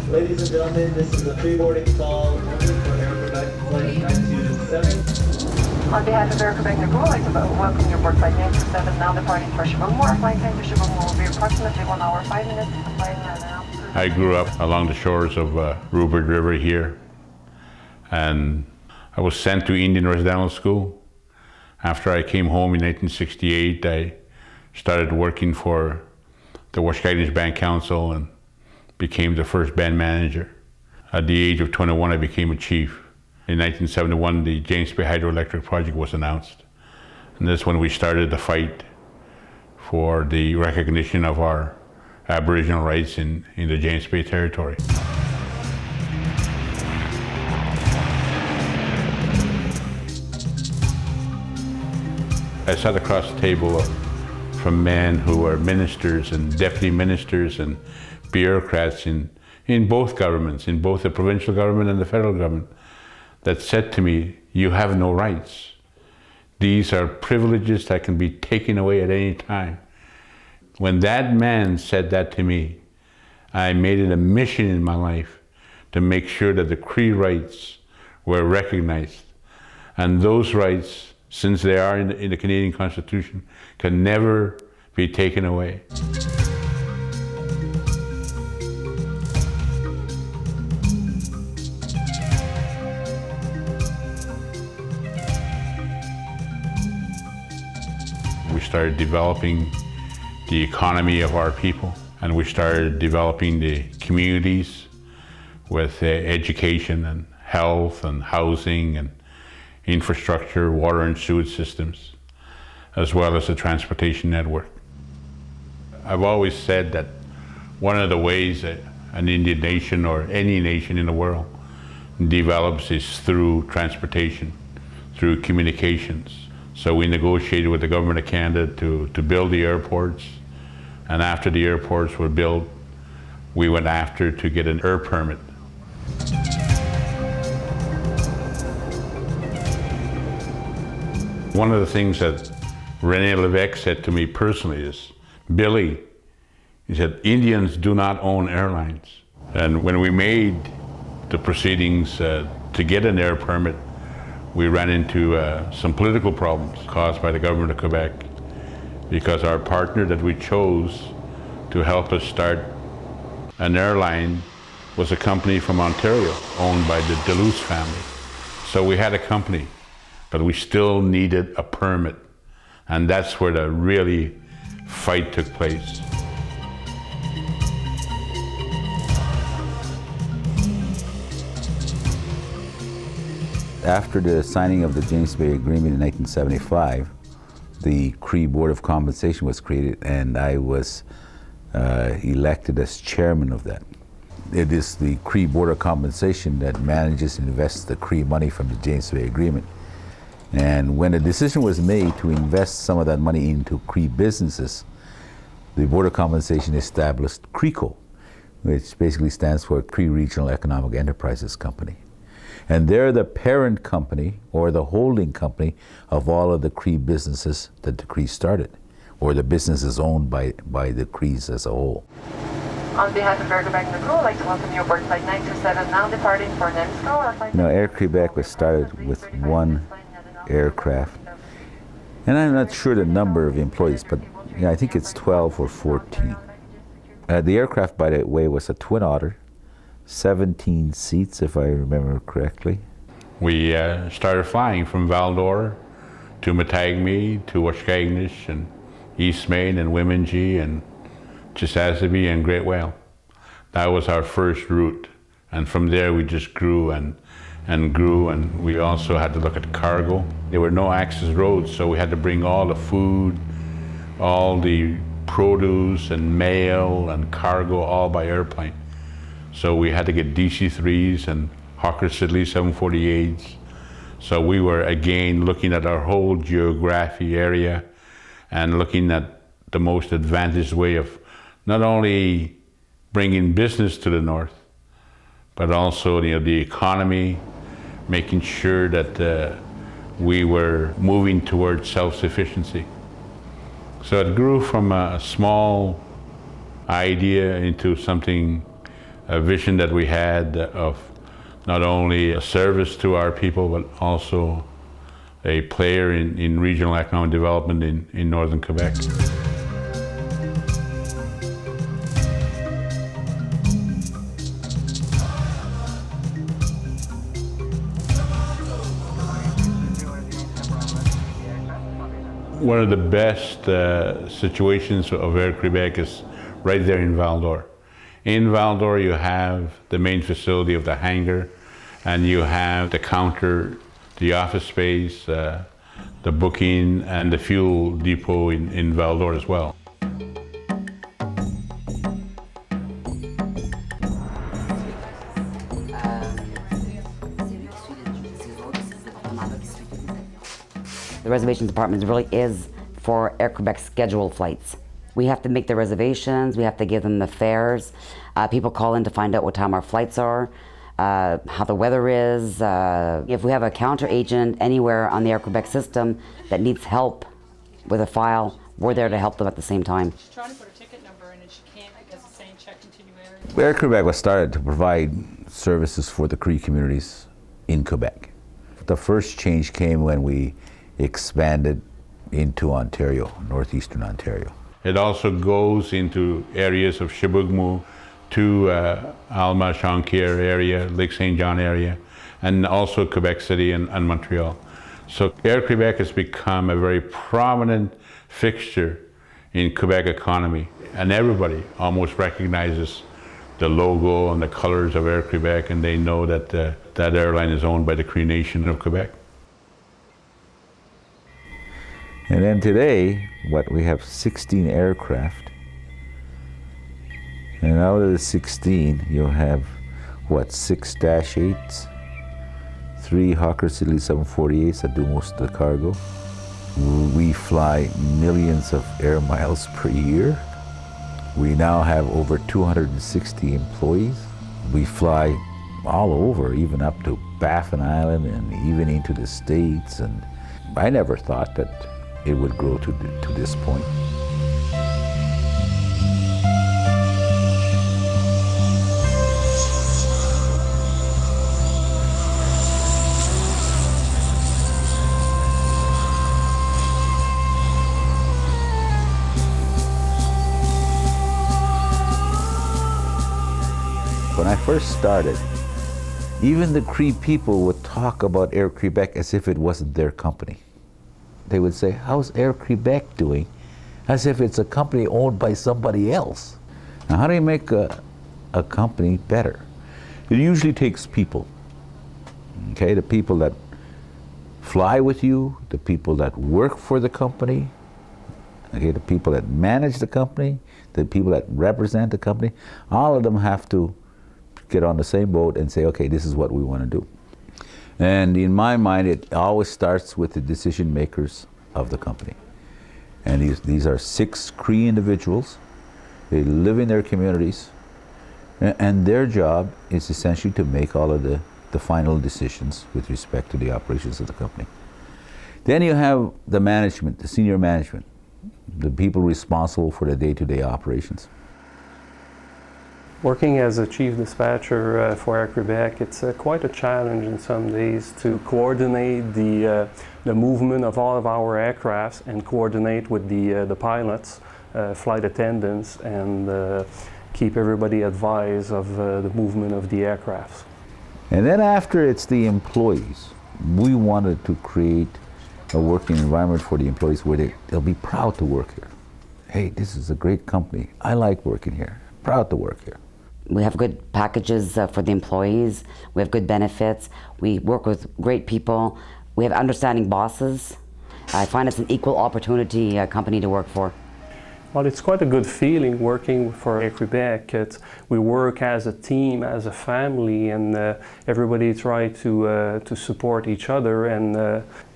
Ladies and gentlemen, this is a pre-boarding call only for Air Creebec flight 927. On behalf of Air Creebec, I'd like to welcome you aboard flight 927, now departing for Shibamore. Flight time to Shibamore will be approximately 1 hour, 5 minutes. I grew up along the shores of Rupert River here, and I was sent to Indian Residential School. After I came home in 1968, I started working for the Washkagnish Band Council and became the first band manager. At the age of 21, I became a chief. In 1971, the James Bay Hydroelectric Project was announced. And that's when we started the fight for the recognition of our Aboriginal rights in the James Bay territory. I sat across the table from men who were ministers and deputy ministers and bureaucrats in both governments, in both the provincial government and the federal government, that said to me, "You have no rights. These are privileges that can be taken away at any time." When that man said that to me, I made it a mission in my life to make sure that the Cree rights were recognized. And those rights, since they are in the Canadian Constitution, can never be taken away. We started developing the economy of our people, and we started developing the communities with education and health and housing and infrastructure, water and sewage systems, as well as the transportation network. I've always said that one of the ways that an Indian nation or any nation in the world develops is through transportation, through communications. So we negotiated with the Government of Canada to build the airports, and after the airports were built, we went after to get an air permit. One of the things that René Lévesque said to me personally is, "Billy," he said, "Indians do not own airlines." And when we made the proceedings to get an air permit, we ran into some political problems caused by the government of Quebec, because our partner that we chose to help us start an airline was a company from Ontario owned by the Duluth family. So we had a company, but we still needed a permit. And that's where the really fight took place. After the signing of the James Bay Agreement in 1975, the Cree Board of Compensation was created, and I was elected as chairman of that. It is the Cree Board of Compensation that manages and invests the Cree money from the James Bay Agreement. And when a decision was made to invest some of that money into Cree businesses, the Board of Compensation established CREECO, which basically stands for Cree Regional Economic Enterprises Company. And they're the parent company or the holding company of all of the Cree businesses that the Cree started, or the businesses owned by the Crees as a whole. On behalf of Air Creebec, I'd like to welcome you aboard flight 927, now departing for Nemsko. You know, Air Creebec was started with one aircraft, and I'm not sure the number of employees, but I think it's 12 or 14. The aircraft, by the way, was a Twin Otter, 17 seats, if I remember correctly. We started flying from Val-d'Or to Matagami to Washkagnish and East Main and Wiminji and Chisasibi and Great Whale. That was our first route, and from there we just grew and grew, and we also had to look at cargo. There were no access roads, so we had to bring all the food, all the produce and mail and cargo all by airplane. So we had to get DC-3s and Hawker Siddeley 748s. So we were again looking at our whole geography area and looking at the most advantaged way of not only bringing business to the north, but also the economy, making sure that we were moving towards self-sufficiency. So it grew from a small idea into something a vision that we had of not only a service to our people, but also a player in regional economic development in northern Quebec. One of the best situations of Air Creebec is right there in Val-d'Or. In Val-d'Or you have the main facility of the hangar, and you have the counter, the office space, the booking, and the fuel depot in Val-d'Or as well. The reservations department really is for Air Creebec scheduled flights. We have to make the reservations, we have to give them the fares. People call in to find out what time our flights are, how the weather is. If we have a counter agent anywhere on the Air Creebec system that needs help with a file, we're there to help them at the same time. She's trying to put her ticket number in and she can't because it's saying check continuity. Air Creebec was started to provide services for the Cree communities in Quebec. The first change came when we expanded into Ontario, northeastern Ontario. It also goes into areas of Chibougamau, to Alma, Jonquière area, Lake St. John area, and also Quebec City and Montreal. So Air Creebec has become a very prominent fixture in Quebec economy, and everybody almost recognizes the logo and the colors of Air Creebec, and they know that that airline is owned by the Cree Nation of Quebec. And then today, we have 16 aircraft. And out of the 16, you'll have, 6 -8s, 3 Hawker Siddeley 748s that do most of the cargo. We fly millions of air miles per year. We now have over 260 employees. We fly all over, even up to Baffin Island and even into the States. And I never thought that it would grow to this point. When I first started, even the Cree people would talk about Air Creebec as if it wasn't their company. They would say, how's Air Creebec doing? As if it's a company owned by somebody else. Now, how do you make a company better? It usually takes people. Okay, the people that fly with you, the people that work for the company, okay, the people that manage the company, the people that represent the company, all of them have to get on the same boat and say, okay, this is what we want to do. And in my mind, it always starts with the decision makers of the company. And these are 6 Cree individuals. They live in their communities, and their job is essentially to make all of the final decisions with respect to the operations of the company. Then you have the management, the senior management, the people responsible for the day-to-day operations. Working as a chief dispatcher for Air Creebec, it's quite a challenge in some days to coordinate the movement of all of our aircrafts and coordinate with the pilots, flight attendants, and keep everybody advised of the movement of the aircrafts. And then after it's the employees, we wanted to create a working environment for the employees where they'll be proud to work here. Hey, this is a great company. I like working here. Proud to work here. We have good packages for the employees. We have good benefits. We work with great people. We have understanding bosses. I find it's an equal opportunity company to work for. Well, it's quite a good feeling working for Air Creebec. We work as a team, as a family, and everybody tries to support each other, and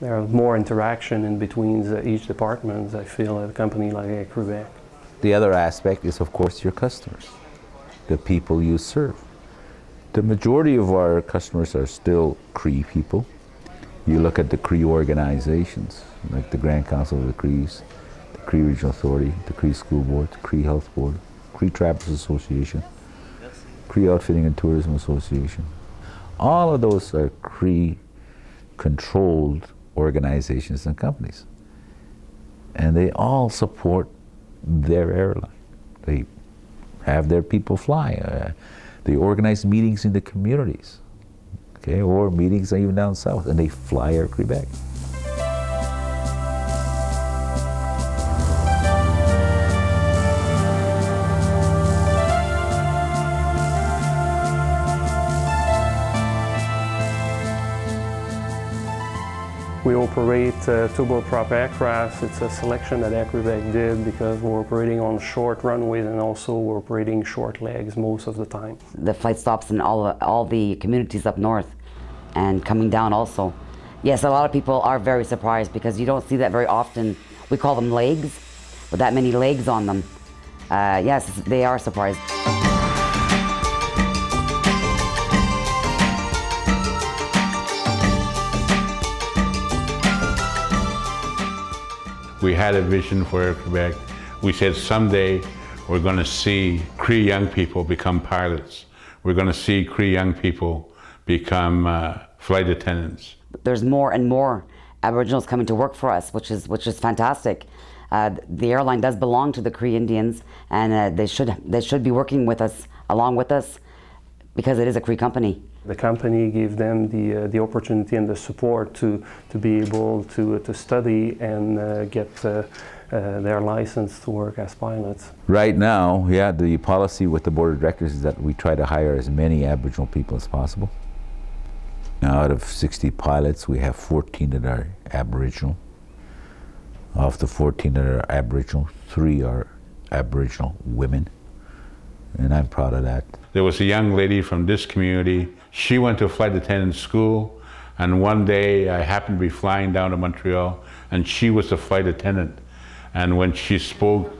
there's more interaction in between each department, I feel, at a company like Air Creebec. The other aspect is, of course, your customers, the people you serve. The majority of our customers are still Cree people. You look at the Cree organizations, like the Grand Council of the Crees, the Cree Regional Authority, the Cree School Board, the Cree Health Board, Cree Trappers Association. Cree Outfitting and Tourism Association. All of those are Cree-controlled organizations and companies. And they all support their airline. They have their people fly. They organize meetings in the communities, okay, or meetings even down south, and they fly Air Creebec. We operate turboprop aircraft. It's a selection that Air Creebec did because we're operating on short runways and also we're operating short legs most of the time. The flight stops in all the communities up north and coming down also. Yes, a lot of people are very surprised because you don't see that very often. We call them legs, with that many legs on them. Yes, they are surprised. We had a vision for Air Creebec. We said someday we're going to see Cree young people become pilots. We're going to see Cree young people become flight attendants. There's more and more Aboriginals coming to work for us, which is fantastic. The airline does belong to the Cree Indians, and they should be working with us, along with us, because it is a Cree company. The company gave them the opportunity and the support to be able to study and get their license to work as pilots. Right now, yeah, the policy with the board of directors is that we try to hire as many Aboriginal people as possible. Now, out of 60 pilots, we have 14 that are Aboriginal. Of the 14 that are Aboriginal, 3 are Aboriginal women, and I'm proud of that. There was a young lady from this community. She went to flight attendant school, and one day I happened to be flying down to Montreal, and she was a flight attendant. And when she spoke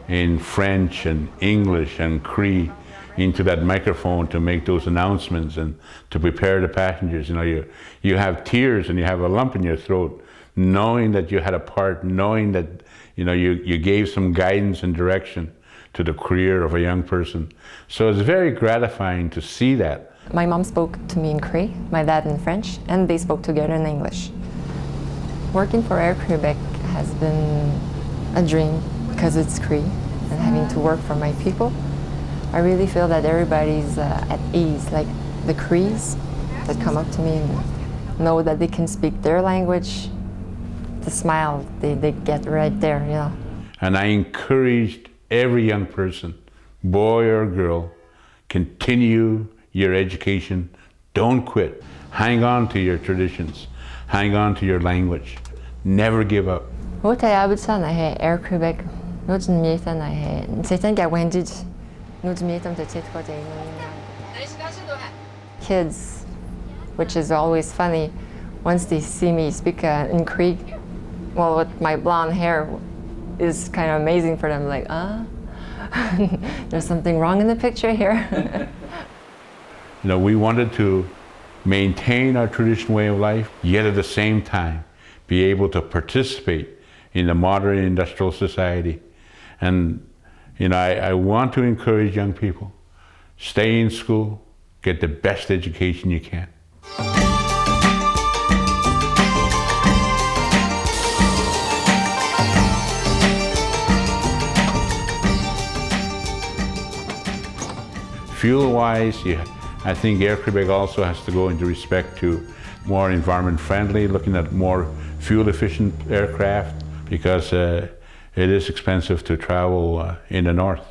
in French and English and Cree into that microphone to make those announcements and to prepare the passengers, you have tears and you have a lump in your throat, knowing that you had a part, knowing that you gave some guidance and direction to the career of a young person. So it's very gratifying to see that. My mom spoke to me in Cree, my dad in French, and they spoke together in English. Working for Air Creebec has been a dream because it's Cree and having to work for my people. I really feel that everybody's at ease, like the Crees that come up to me and know that they can speak their language. The smile they get right there, And I encouraged every young person, boy or girl, continue your education, don't quit. Hang on to your traditions, hang on to your language, never give up. Air Creebec, kids, which is always funny, once they see me speak in Cree, well, with my blonde hair, is kind of amazing for them, like, there's something wrong in the picture here. We wanted to maintain our traditional way of life, yet at the same time be able to participate in the modern industrial society. And I want to encourage young people, stay in school, get the best education you can. Fuel-wise, I think Air Creebec also has to go into respect to more environment friendly, looking at more fuel efficient aircraft, because it is expensive to travel in the north.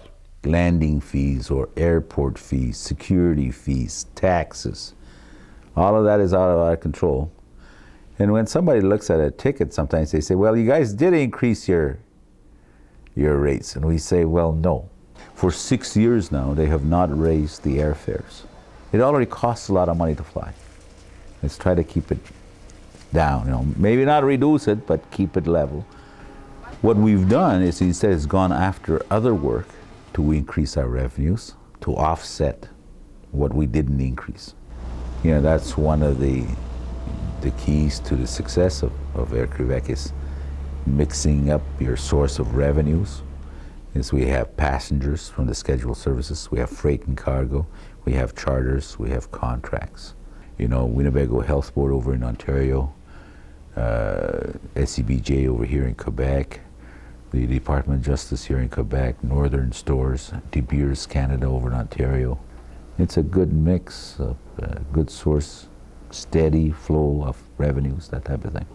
Landing fees or airport fees, security fees, taxes, all of that is out of our control. And when somebody looks at a ticket, sometimes they say, well, you guys did increase your rates. And we say, well, no. For 6 years now, they have not raised the airfares. It already costs a lot of money to fly. Let's try to keep it down, maybe not reduce it, but keep it level. What we've done is instead has gone after other work to increase our revenues, to offset what we didn't increase. That's one of the keys to the success of Air Creebec is mixing up your source of revenues is we have passengers from the scheduled services, we have freight and cargo, we have charters, we have contracts. You know, Winnebago Health Board over in Ontario, SCBJ over here in Quebec, the Department of Justice here in Quebec, Northern Stores, De Beers Canada over in Ontario. It's a good mix of good source, steady flow of revenues, that type of thing.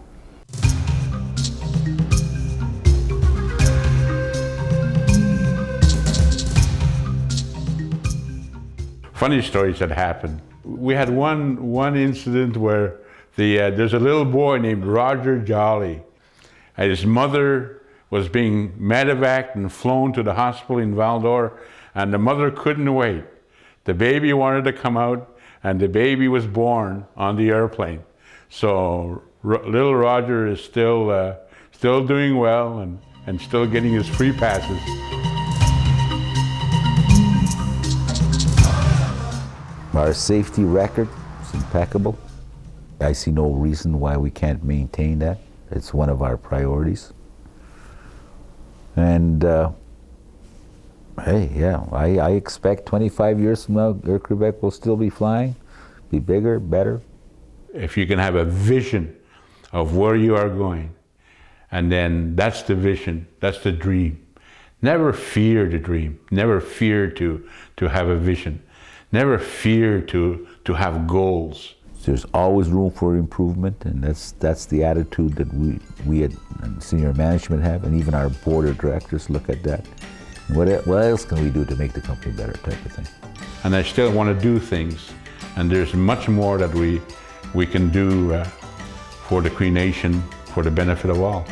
Funny stories that happened. We had one incident where there's a little boy named Roger Jolly, and his mother was being medevaced and flown to the hospital in Val-d'Or, and the mother couldn't wait. The baby wanted to come out, and the baby was born on the airplane. So little Roger is still doing well and still getting his free passes. Our safety record is impeccable. I see no reason why we can't maintain that. It's one of our priorities. And hey, yeah, I expect 25 years from now, Air Creebec will still be flying, be bigger, better. If you can have a vision of where you are going, and then that's the vision, that's the dream. Never fear the dream, never fear to have a vision. Never fear to have goals. There's always room for improvement, and that's the attitude that we at senior management have, and even our board of directors look at that. What else can we do to make the company better, type of thing. And I still want to do things, and there's much more that we can do for the Cree Nation for the benefit of all.